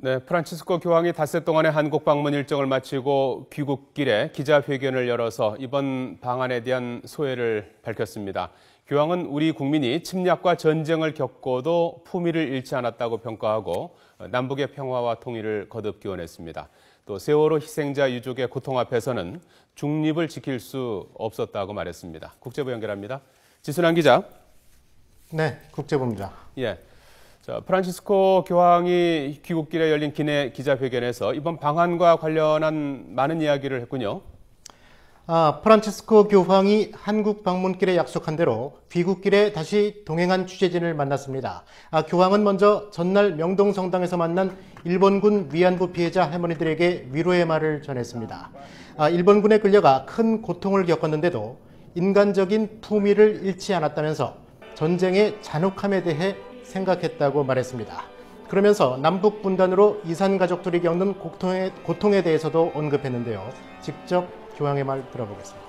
네, 프란치스코 교황이 닷새 동안의 한국 방문 일정을 마치고 귀국길에 기자회견을 열어서 이번 방안에 대한 소회를 밝혔습니다. 교황은 우리 국민이 침략과 전쟁을 겪고도 품위를 잃지 않았다고 평가하고 남북의 평화와 통일을 거듭 기원했습니다. 또 세월호 희생자 유족의 고통 앞에서는 중립을 지킬 수 없었다고 말했습니다. 국제부 연결합니다. 지순환 기자. 네, 국제부입니다. 예. 자, 프란치스코 교황이 귀국길에 열린 기자회견에서 이번 방한과 관련한 많은 이야기를 했군요. 프란치스코 교황이 한국 방문길에 약속한 대로 귀국길에 다시 동행한 취재진을 만났습니다. 교황은 먼저 전날 명동성당에서 만난 일본군 위안부 피해자 할머니들에게 위로의 말을 전했습니다. 일본군에 끌려가 큰 고통을 겪었는데도 인간적인 품위를 잃지 않았다면서 전쟁의 잔혹함에 대해 생각했다고 말했습니다. 그러면서 남북 분단으로 이산 가족들이 겪는 고통에 대해서도 언급했는데요. 직접 교황의 말 들어보겠습니다.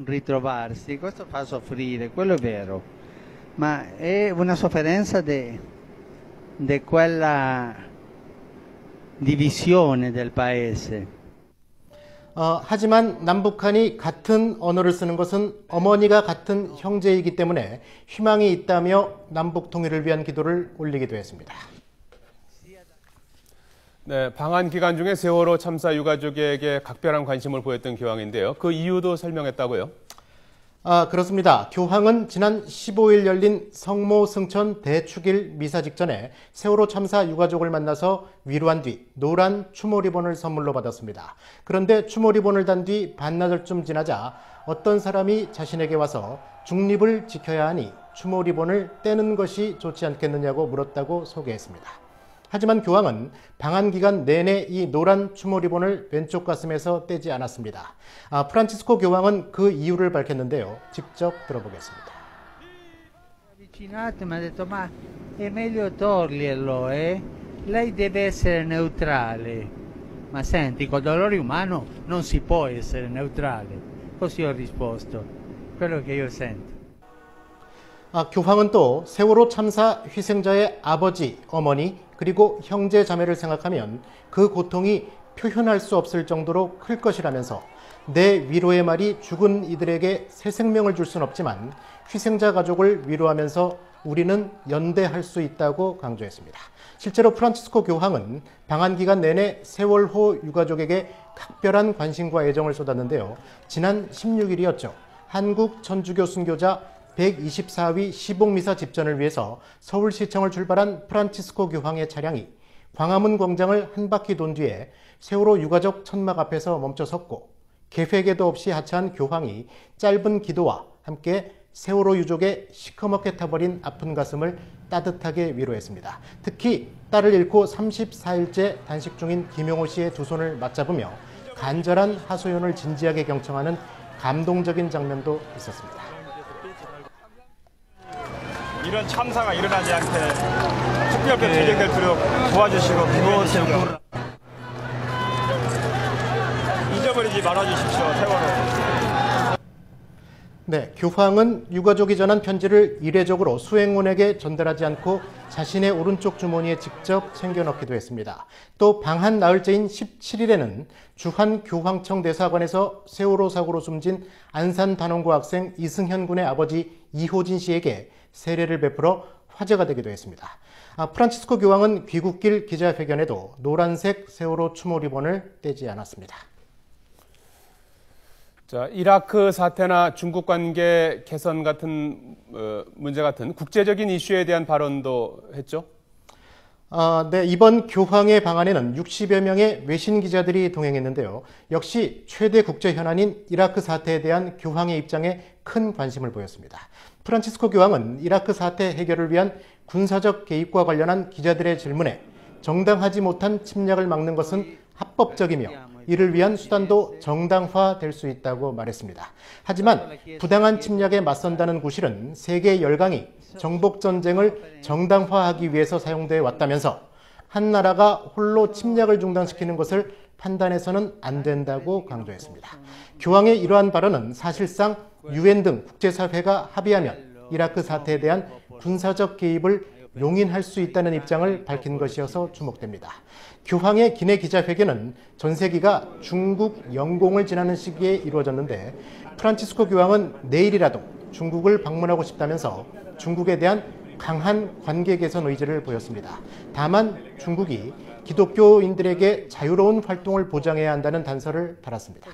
Ritrovarsi, questo fa soffrire, quello è vero, ma è una sofferenza di quella divisione del paese. 하지만 남북한이 같은 언어를 쓰는 것은 어머니가 같은 형제이기 때문에 희망이 있다며 남북 통일을 위한 기도를 올리기도 했습니다. 네, 방한 기간 중에 세월호 참사 유가족에게 각별한 관심을 보였던 교황인데요. 그 이유도 설명했다고요? 그렇습니다. 교황은 지난 15일 열린 성모 승천 대축일 미사 직전에 세월호 참사 유가족을 만나서 위로한 뒤 노란 추모 리본을 선물로 받았습니다. 그런데 추모 리본을 단 뒤 반나절쯤 지나자 어떤 사람이 자신에게 와서 중립을 지켜야 하니 추모 리본을 떼는 것이 좋지 않겠느냐고 물었다고 소개했습니다. 하지만 교황은 방한 기간 내내 이 노란 추모 리본을 왼쪽 가슴에서 떼지 않았습니다. 프란치스코 교황은 그 이유를 밝혔는데요. 직접 들어보겠습니다. Avvicinate, mi ha detto, ma è meglio toglierlo, eh? Lei deve essere neutrale. Ma senti, col dolore umano non si può essere neutrale. Così ho risposto, quello che io sento. 교황은 또 세월호 참사 희생자의 아버지, 어머니, 그리고 형제 자매를 생각하면 그 고통이 표현할 수 없을 정도로 클 것이라면서 내 위로의 말이 죽은 이들에게 새 생명을 줄 수는 없지만 희생자 가족을 위로하면서 우리는 연대할 수 있다고 강조했습니다. 실제로 프란치스코 교황은 방한 기간 내내 세월호 유가족에게 각별한 관심과 애정을 쏟았는데요. 지난 16일이었죠. 한국 천주교 순교자 124위 시복미사 집전을 위해서 서울시청을 출발한 프란치스코 교황의 차량이 광화문 광장을 한 바퀴 돈 뒤에 세월호 유가족 천막 앞에서 멈춰섰고 계획에도 없이 하차한 교황이 짧은 기도와 함께 세월호 유족의 시커멓게 타버린 아픈 가슴을 따뜻하게 위로했습니다. 특히 딸을 잃고 34일째 단식 중인 김용호 씨의 두 손을 맞잡으며 간절한 하소연을 진지하게 경청하는 감동적인 장면도 있었습니다. 이런 참사가 일어나지 않게 특별히 진행되도록 도와주시고 기도하시고 잊어버리지 말아주십시오. 세월호. 네, 교황은 유가족이 전한 편지를 이례적으로 수행원에게 전달하지 않고 자신의 오른쪽 주머니에 직접 챙겨넣기도 했습니다. 또 방한 나흘째인 17일에는 주한 교황청 대사관에서 세월호 사고로 숨진 안산 단원고 학생 이승현 군의 아버지 이호진 씨에게 세례를 베풀어 화제가 되기도 했습니다. 프란치스코 교황은 귀국길 기자회견에도 노란색 세월호 추모 리본을 떼지 않았습니다. 자, 이라크 사태나 중국 관계 개선 같은 문제 같은 국제적인 이슈에 대한 발언도 했죠? 네, 이번 교황의 방안에는 60여 명의 외신 기자들이 동행했는데요. 역시 최대 국제 현안인 이라크 사태에 대한 교황의 입장에 큰 관심을 보였습니다. 프란치스코 교황은 이라크 사태 해결을 위한 군사적 개입과 관련한 기자들의 질문에 정당하지 못한 침략을 막는 것은 합법적이며 이를 위한 수단도 정당화될 수 있다고 말했습니다. 하지만 부당한 침략에 맞선다는 구실은 세계 열강이 정복전쟁을 정당화하기 위해서 사용되어 왔다면서 한 나라가 홀로 침략을 중단시키는 것을 판단해서는 안 된다고 강조했습니다. 교황의 이러한 발언은 사실상 유엔 등 국제사회가 합의하면 이라크 사태에 대한 군사적 개입을 용인할 수 있다는 입장을 밝힌 것이어서 주목됩니다. 교황의 기내 기자회견은 전세기가 중국 영공을 지나는 시기에 이루어졌는데 프란치스코 교황은 내일이라도 중국을 방문하고 싶다면서 중국에 대한 강한 관계 개선 의지를 보였습니다. 다만 중국이 기독교인들에게 자유로운 활동을 보장해야 한다는 단서를 달았습니다.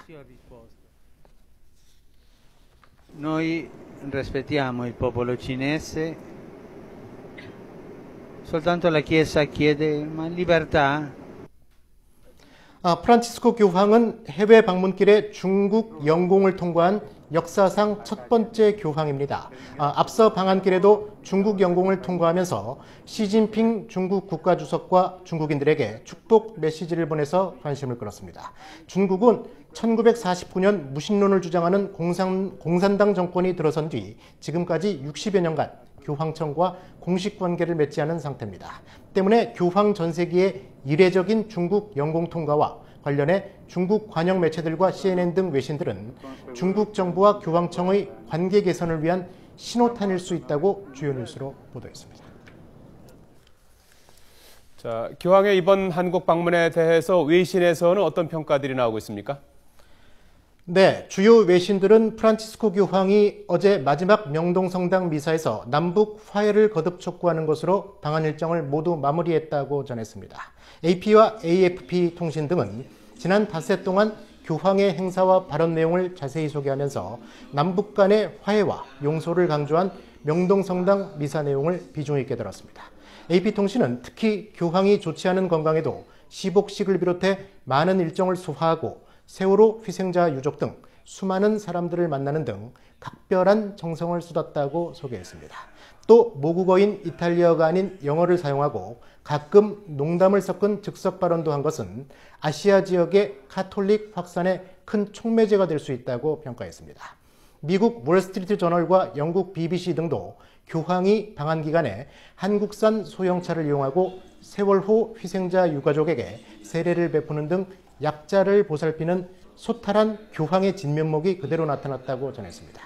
Noi rispettiamo il popolo cinese, soltanto la Chiesa chiede ma libertà. 프란치스코 교황은 해외 방문길에 중국 영공을 통과한 역사상 첫 번째 교황입니다. 앞서 방한길에도 중국 영공을 통과하면서 시진핑 중국 국가주석과 중국인들에게 축복 메시지를 보내서 관심을 끌었습니다. 중국은 1949년 무신론을 주장하는 공산당 정권이 들어선 뒤 지금까지 60여 년간 교황청과 공식 관계를 맺지 않은 상태입니다. 때문에 교황 전세기의 이례적인 중국 영공 통과와 관련해 중국 관영 매체들과 CNN 등 외신들은 중국 정부와 교황청의 관계 개선을 위한 신호탄일 수 있다고 주요 뉴스로 보도했습니다. 자, 교황의 이번 한국 방문에 대해서 외신에서는 어떤 평가들이 나오고 있습니까? 네, 주요 외신들은 프란치스코 교황이 어제 마지막 명동성당 미사에서 남북 화해를 거듭 촉구하는 것으로 방한 일정을 모두 마무리했다고 전했습니다. AP와 AFP 통신 등은 지난 닷새 동안 교황의 행사와 발언 내용을 자세히 소개하면서 남북 간의 화해와 용서를 강조한 명동성당 미사 내용을 비중 있게 다뤘습니다. AP통신은 특히 교황이 좋지 않은 건강에도 시복식을 비롯해 많은 일정을 소화하고 세월호 희생자 유족 등 수많은 사람들을 만나는 등 각별한 정성을 쏟았다고 소개했습니다. 또 모국어인 이탈리아어가 아닌 영어를 사용하고 가끔 농담을 섞은 즉석 발언도 한 것은 아시아 지역의 카톨릭 확산에 큰 촉매제가 될 수 있다고 평가했습니다. 미국 월스트리트 저널과 영국 BBC 등도 교황이 방한 기간에 한국산 소형차를 이용하고 세월호 희생자 유가족에게 세례를 베푸는 등 약자를 보살피는 소탈한 교황의 진면목이 그대로 나타났다고 전했습니다.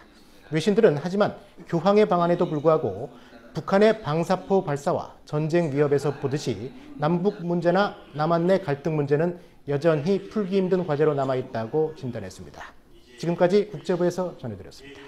외신들은 하지만 교황의 방한에도 불구하고 북한의 방사포 발사와 전쟁 위협에서 보듯이 남북 문제나 남한 내 갈등 문제는 여전히 풀기 힘든 과제로 남아있다고 진단했습니다. 지금까지 국제부에서 전해드렸습니다.